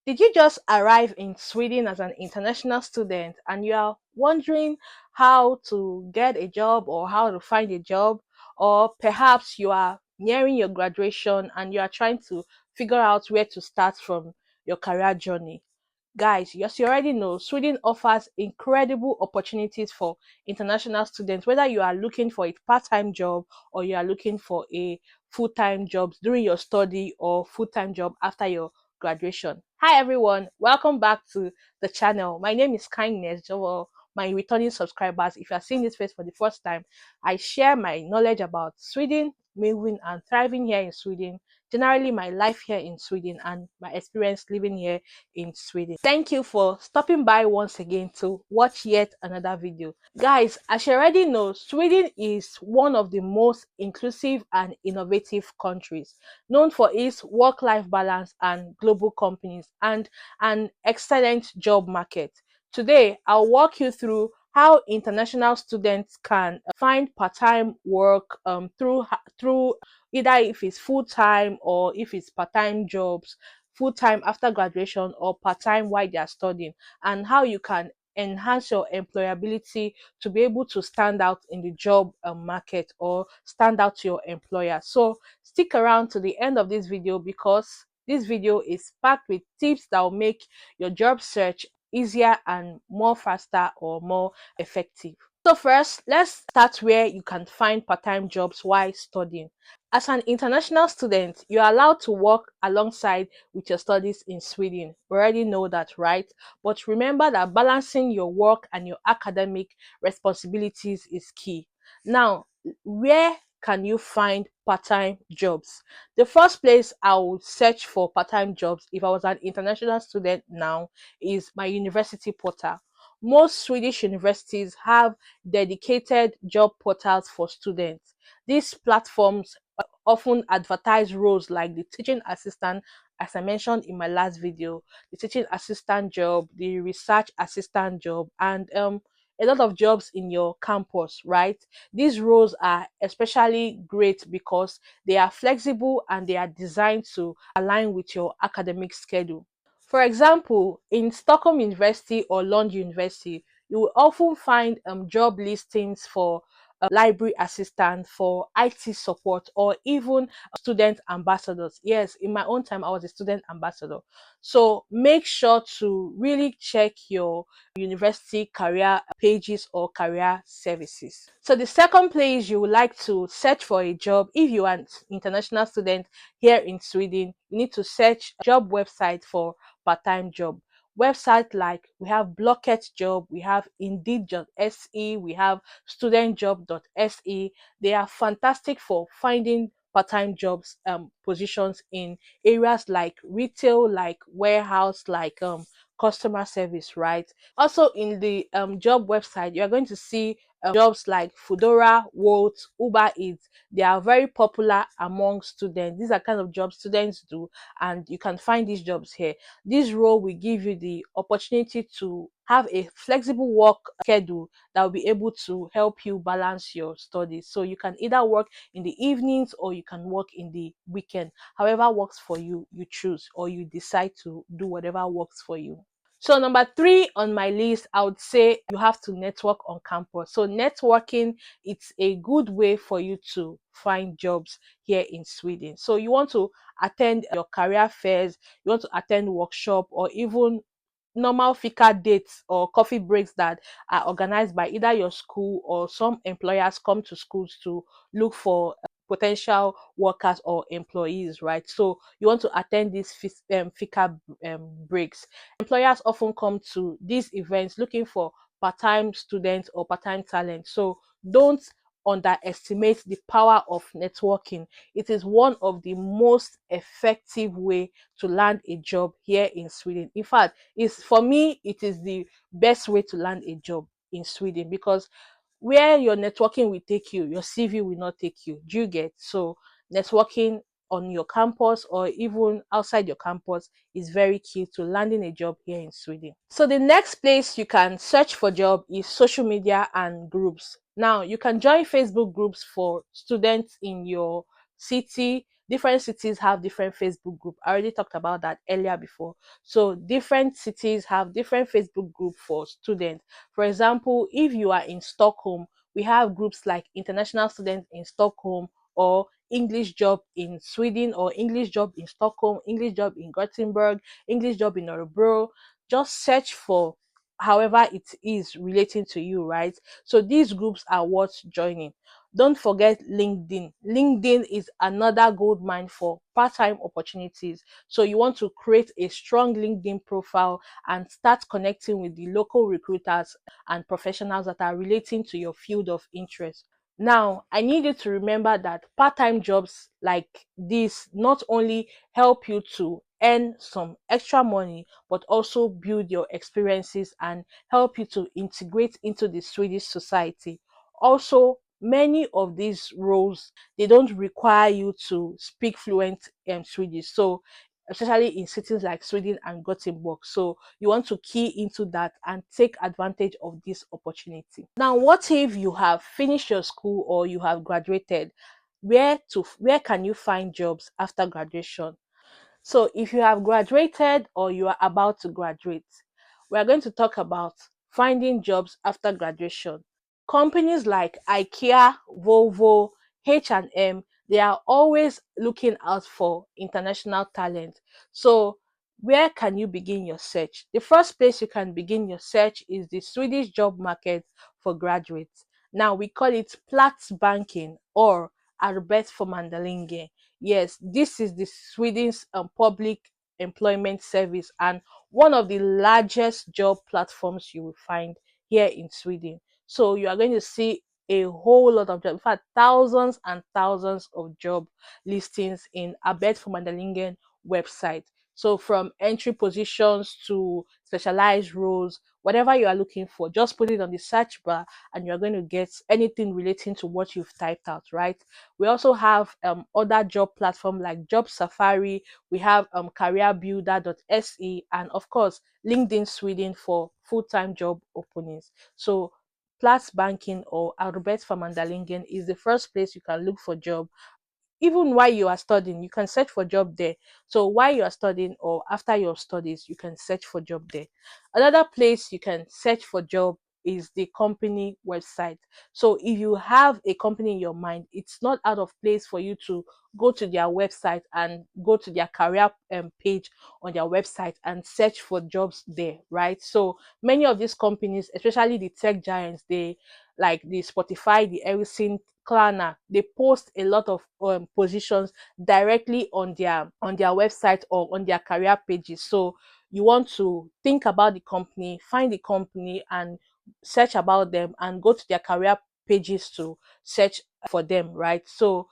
Did you just arrive in Sweden as an international student and you are wondering how to get a job or how to find a job? Or perhaps you are nearing your graduation and you are trying to figure out where to start from your career journey. Guys, yes, you already know Sweden offers incredible opportunities for international students, whether you are looking for a part-time job or you are looking for a full-time job during your study or full-time job after your graduation. Hi everyone, welcome back to the channel. My name is Kindness. Or my returning subscribers, if you are seeing this face for the first time, I share my knowledge about Sweden, moving and thriving here in Sweden, generally my life here in Sweden and my experience living here in Sweden. Thank you for stopping by once again to watch yet another video. Guys, as you already know, Sweden is one of the most inclusive and innovative countries, known for its work-life balance and global companies and an excellent job market. Today, I'll walk you through how international students can find part-time work through either if it's full-time or if it's part-time jobs, full-time after graduation or part-time while they are studying, and how you can enhance your employability to be able to stand out in the job market or stand out to your employer. So stick around to the end of this video because this video is packed with tips that will make your job search easier and more faster or more effective. So first, let's start where you can find part-time jobs while studying. As an international student, you are allowed to work alongside with your studies in Sweden. We already know that, right? But remember that balancing your work and your academic responsibilities is key. Now, where can you find part-time jobs? The first place I would search for part-time jobs if I was an international student now is my university portal. Most Swedish universities have dedicated job portals for students. These platforms often advertise roles like the teaching assistant, as I mentioned in my last video, the teaching assistant job, the research assistant job, and a lot of jobs in your campus, right? These roles are especially great because they are flexible and they are designed to align with your academic schedule. For example, in Stockholm University or Lund University, you will often find job listings for library assistant, for IT support, or even student ambassadors. Yes, in my own time, I was a student ambassador. So make sure to really check your university career pages or career services. So the second place you would like to search for a job, if you are an international student here in Sweden, you need to search a job website for part-time job. Websites like we have Blocket Job, we have Indeed.se, we have studentjob.se. They are fantastic for finding part-time jobs positions in areas like retail, like warehouse, like customer service, right? Also in the job website, you are going to see jobs like Foodora, Wolt, Uber Eats. They are very popular among students. These are kind of jobs students do, and you can find these jobs here. This role will give you the opportunity to have a flexible work schedule that will be able to help you balance your studies. So you can either work in the evenings or you can work in the weekend. However works for you, you choose, or you decide to do whatever works for you. So number three on my list, I would say you have to network on campus. So networking, it's a good way for you to find jobs here in Sweden. So you want to attend your career fairs, you want to attend workshop or even normal fika dates or coffee breaks that are organized by either your school or some employers come to schools to look for potential workers or employees, right? So you want to attend these fika breaks. Employers often come to these events looking for part-time students or part-time talent. So don't underestimate the power of networking. It is one of the most effective way to land a job here in Sweden. In fact, it's for me, it is the best way to land a job in Sweden because where your networking will take you, your CV will not take you. Do you get? So networking on your campus or even outside your campus is very key to landing a job here in Sweden. So the next place you can search for job is social media and groups. Now you can join Facebook groups for students in your city, different cities have different Facebook group. I already talked about that earlier before. So different cities have different Facebook group for students. For example, if you are in Stockholm, we have groups like International Students in Stockholm, or English job in Sweden, or English job in Stockholm, English job in Gothenburg, English job in Örebro. Just search for however it is relating to you, right? So these groups are worth joining. Don't forget LinkedIn. LinkedIn is another gold mine for part-time opportunities. So you want to create a strong LinkedIn profile and start connecting with the local recruiters and professionals that are relating to your field of interest. Now, I need you to remember that part-time jobs like this not only help you to earn some extra money, but also build your experiences and help you to integrate into the Swedish society. Also, many of these roles, they don't require you to speak fluent Swedish. So especially in cities like Sweden and Gothenburg. So you want to key into that and take advantage of this opportunity. Now, what if you have finished your school or you have graduated? Where can you find jobs after graduation? So if you have graduated or you are about to graduate, we are going to talk about finding jobs after graduation. Companies like IKEA, Volvo, H&M, they are always looking out for international talent. So where can you begin your search? The first place you can begin your search is the Swedish job market for graduates. Now we call it Platsbanken or Arbetsförmedlingen. Yes, this is the Sweden's public employment service and one of the largest job platforms you will find here in Sweden. So you are going to see a whole lot of jobs, in fact, thousands and thousands of job listings in Arbetsförmedlingen website. So from entry positions to specialized roles, whatever you are looking for, just put it on the search bar and you're going to get anything relating to what you've typed out, right? We also have other job platforms like Job Safari. We have careerbuilder.se and of course LinkedIn Sweden for full-time job openings. So Platsbanken or Arbetsförmedlingen is the first place you can look for job. Even while you are studying, you can search for job there. So while you are studying or after your studies, you can search for job there. Another place you can search for job is the company website. So if you have a company in your mind, it's not out of place for you to go to their website and go to their career page on their website and search for jobs there, right? So many of these companies, especially the tech giants, they like the Spotify, the Ericsson, Klarna, they post a lot of positions directly on their website or on their career pages. So you want to think about the company, find the company and search about them and go to their career pages to search for them, right? So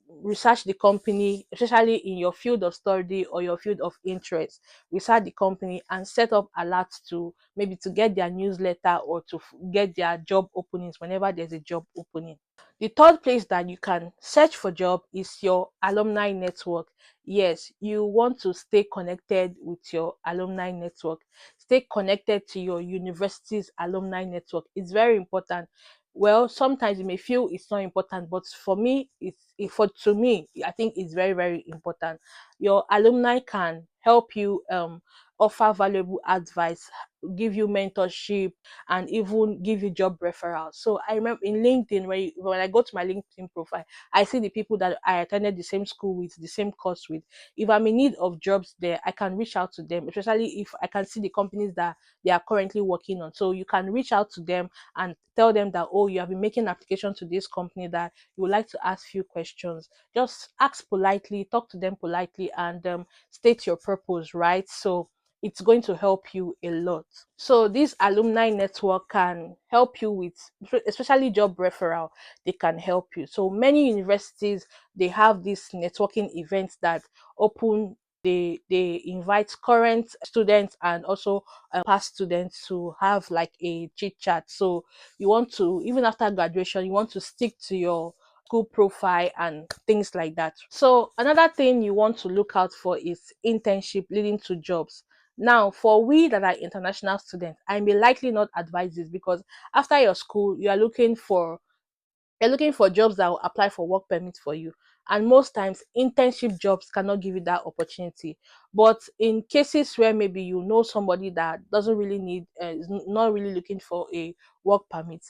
research the company, especially in your field of study or your field of interest. Research the company and set up alerts to maybe to get their newsletter or to get their job openings whenever there's a job opening. The third place that you can search for job is your alumni network. Yes, you want to stay connected with your alumni network. Stay connected to your university's alumni network. It's very important. Well, sometimes you may feel it's not important, but for me, to me, I think it's very, very important. Your alumni can help you offer valuable advice, give you mentorship, and even give you job referrals. So I remember in LinkedIn, when I go to my LinkedIn profile, I see the people that I attended the same school with, the same course with. If I'm in need of jobs there, I can reach out to them, especially if I can see the companies that they are currently working on. So you can reach out to them and tell them that, oh, you have been making application to this company, that you would like to ask few questions. Just ask politely, talk to them politely, and state your purpose, right? So it's going to help you a lot. So this alumni network can help you with, especially job referral, they can help you. So many universities, they have these networking events that open, they invite current students and also past students to have like a chit chat. So you want to, even after graduation, you want to stick to your school profile and things like that. So another thing you want to look out for is internship leading to jobs. Now, for we that are international students, I may likely not advise this because after your school, you're looking for jobs that will apply for work permit for you. and most times internship jobs cannot give you that opportunity. But in cases where maybe you know somebody that doesn't really need is not really looking for a work permit,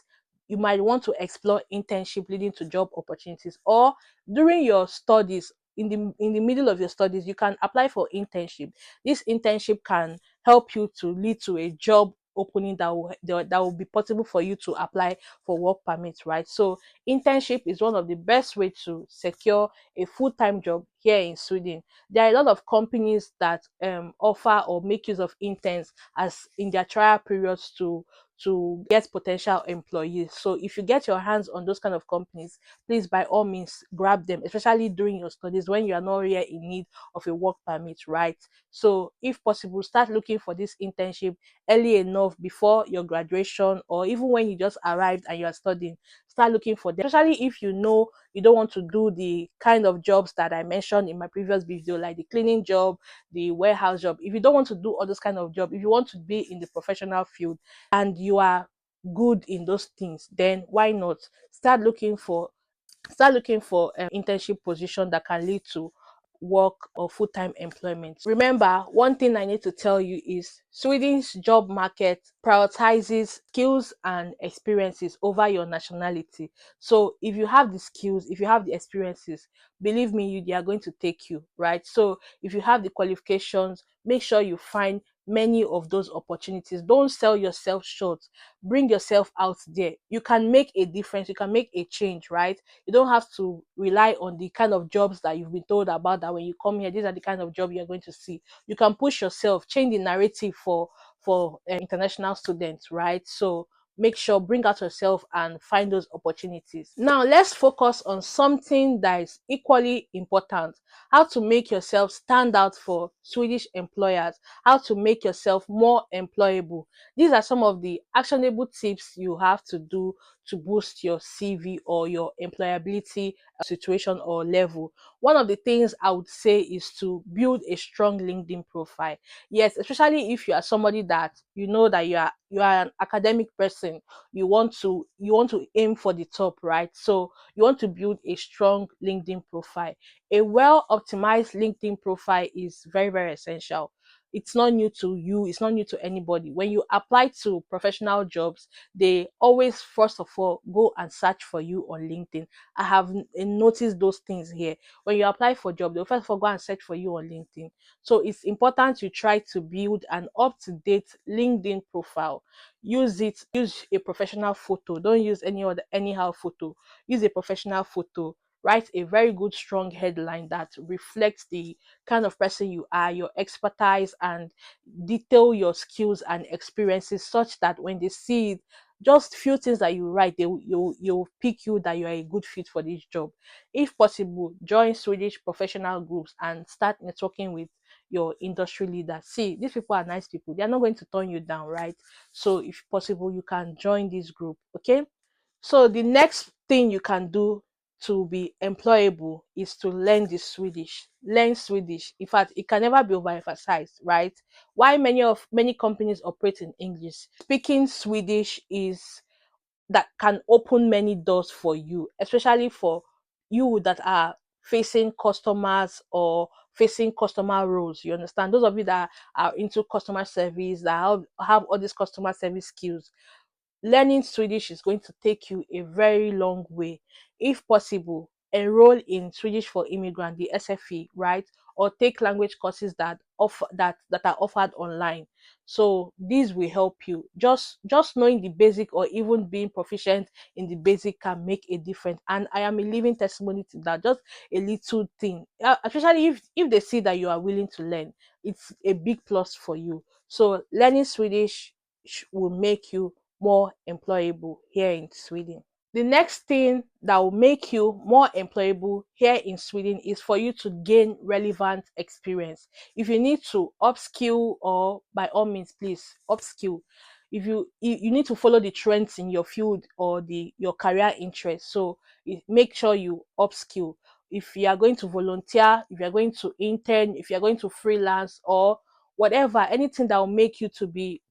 you might want to explore internship leading to job opportunities. Or during your studies, in the middle of your studies, you can apply for internship. This internship can help you to lead to a job opening that will be possible for you to apply for work permits, right? So internship is one of the best way to secure a full-time job here in Sweden. There are a lot of companies that offer or make use of interns as in their trial periods to get potential employees. So if you get your hands on those kind of companies, please by all means grab them, especially during your studies when you are not really in need of a work permit, right? So if possible, start looking for this internship early enough before your graduation, or even when you just arrived and you are studying, start looking for them, especially if you know you don't want to do the kind of jobs that I mentioned in my previous video, like the cleaning job, the warehouse job. If you don't want to do all those kind of job, if you want to be in the professional field and you are good in those things, then why not start looking for internship position that can lead to work or full-time employment. Remember, one thing I need to tell you is Sweden's job market prioritizes skills and experiences over your nationality. So if you have the skills, if you have the experiences, believe me, they are going to take you, right? So if you have the qualifications, make sure you find many of those opportunities. Don't sell yourself short. Bring yourself out there. You can make a difference, you can make a change, right? You don't have to rely on the kind of jobs that you've been told about, that when you come here, these are the kind of job you're going to see. You can push yourself, change the narrative for international students, right? So make sure, bring out yourself and find those opportunities. Now let's focus on something that is equally important: how to make yourself stand out for Swedish employers, how to make yourself more employable. These are some of the actionable tips you have to do to boost your CV or your employability situation or level. One of the things I would say is to build a strong LinkedIn profile. Yes, especially if you are somebody that you know that you are an academic person, you want to aim for the top, right? So you want to build a strong LinkedIn profile. A well optimized LinkedIn profile is very, very essential. It's not new to you, it's not new to anybody. When you apply to professional jobs, they always first of all go and search for you on LinkedIn. I have noticed those things here. When you apply for job, they'll first of all go and search for you on LinkedIn. So it's important you try to build an up-to-date LinkedIn profile. Use a professional photo. Don't use any other anyhow photo. Use a professional photo. Write a very good strong headline that reflects the kind of person you are, your expertise, and detail your skills and experiences such that when they see it, just few things that you write, you'll pick you that you are a good fit for this job. If possible, join Swedish professional groups and start networking with your industry leaders. See, these people are nice people. They are not going to turn you down, right? So if possible, you can join this group. Okay. So the next thing you can do to be employable is to learn the Swedish. Learn Swedish. In fact, it can never be overemphasized, right? Why many companies operate in English. Speaking Swedish is that can open many doors for you, especially for you that are facing customers or facing customer roles. You understand? Those of you that are into customer service, that have all these customer service skills, learning Swedish is going to take you a very long way. If possible, enroll in Swedish for Immigrant, the SFE, right? Or take language courses that are offered online. So these will help you. Just knowing the basic or even being proficient in the basic can make a difference. And I am a living testimony to that. Just a little thing, especially if they see that you are willing to learn, it's a big plus for you. So learning Swedish will make you more employable here in Sweden. The next thing that will make you more employable here in Sweden is for you to gain relevant experience. If you need to upskill, or by all means, please upskill. If you need to follow the trends in your field or your career interest, so make sure you upskill. If you are going to volunteer, if you are going to intern, if you are going to freelance, or whatever, anything that will make you to be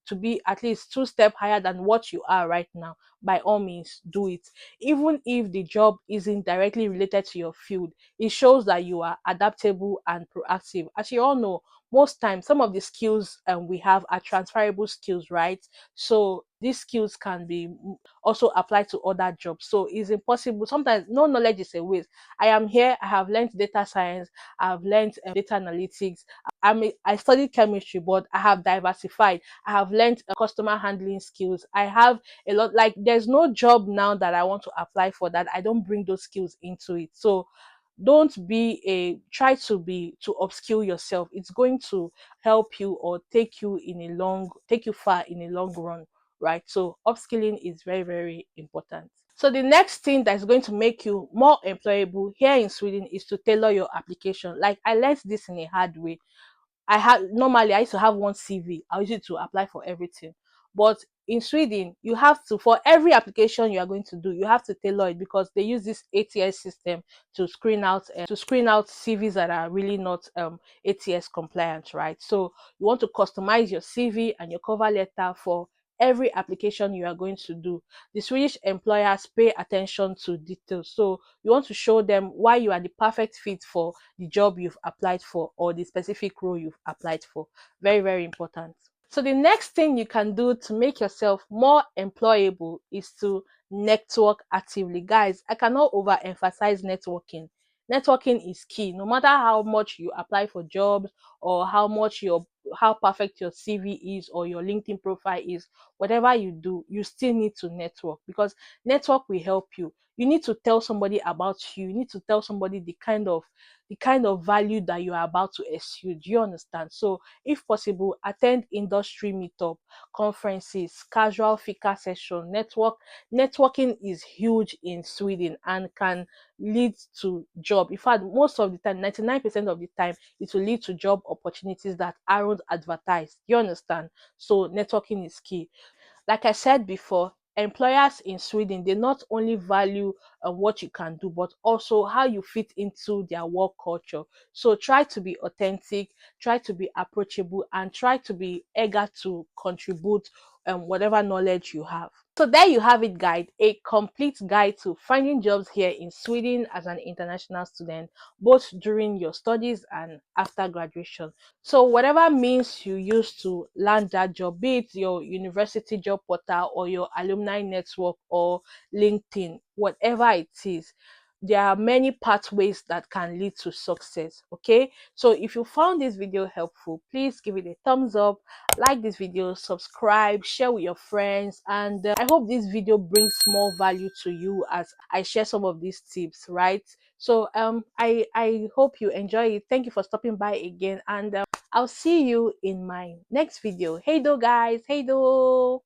at least two steps higher than what you are right now, by all means do it. Even if the job isn't directly related to your field, it shows that you are adaptable and proactive. As you all know, most times some of the skills we have are transferable skills, right? So these skills can be also applied to other jobs. So it's impossible. Sometimes no knowledge is a waste. I am here, I have learned data science, I have learned data analytics. I studied chemistry, but I have diversified. I have learned customer handling skills. I have a lot. Like there's no job now that I want to apply for that I don't bring those skills into it. So don't be a try to be to upskill yourself. It's going to help you or take you far in a long run, right? So upskilling is very, very important. So the next thing that's going to make you more employable here in Sweden is to tailor your application. Like I learned this in a hard way. I used to have one CV. I used it to apply for everything. But in Sweden, you have to, for every application you are going to do, you have to tailor it because they use this ATS system to screen out CVs that are really not ATS compliant, right? So you want to customize your CV and your cover letter for every application you are going to do. The Swedish employers pay attention to details. So you want to show them why you are the perfect fit for the job you've applied for or the specific role you've applied for. Very, very important. So the next thing you can do to make yourself more employable is to network actively. Guys, I cannot overemphasize networking. Networking is key. No matter how much you apply for jobs or how perfect your CV is or your LinkedIn profile is, whatever you do, you still need to network because network will help you. You need to tell somebody about you. You need to tell somebody the kind of value that you are about to eschew. Do you understand? So if possible, attend industry meetup, conferences, casual fika session. Networking is huge in Sweden and can lead to job. In fact, most of the time, 99% of the time, it will lead to job opportunities that aren't advertised. You understand? So networking is key. Like I said before, employers in Sweden, they not only value what you can do, but also how you fit into their work culture. So try to be authentic, try to be approachable, and try to be eager to contribute whatever knowledge you have. So there you have it, guide, a complete guide to finding jobs here in Sweden as an international student, both during your studies and after graduation. So whatever means you use to land that job, be it your university job portal or your alumni network or LinkedIn, whatever it is, there are many pathways that can lead to success. Okay, so if you found this video helpful, please give it a thumbs up, like this video, subscribe, share with your friends, and I hope this video brings more value to you as I share some of these tips, right? So I hope you enjoy it. Thank you for stopping by again, and I'll see you in my next video. Hey do, guys. Hey do.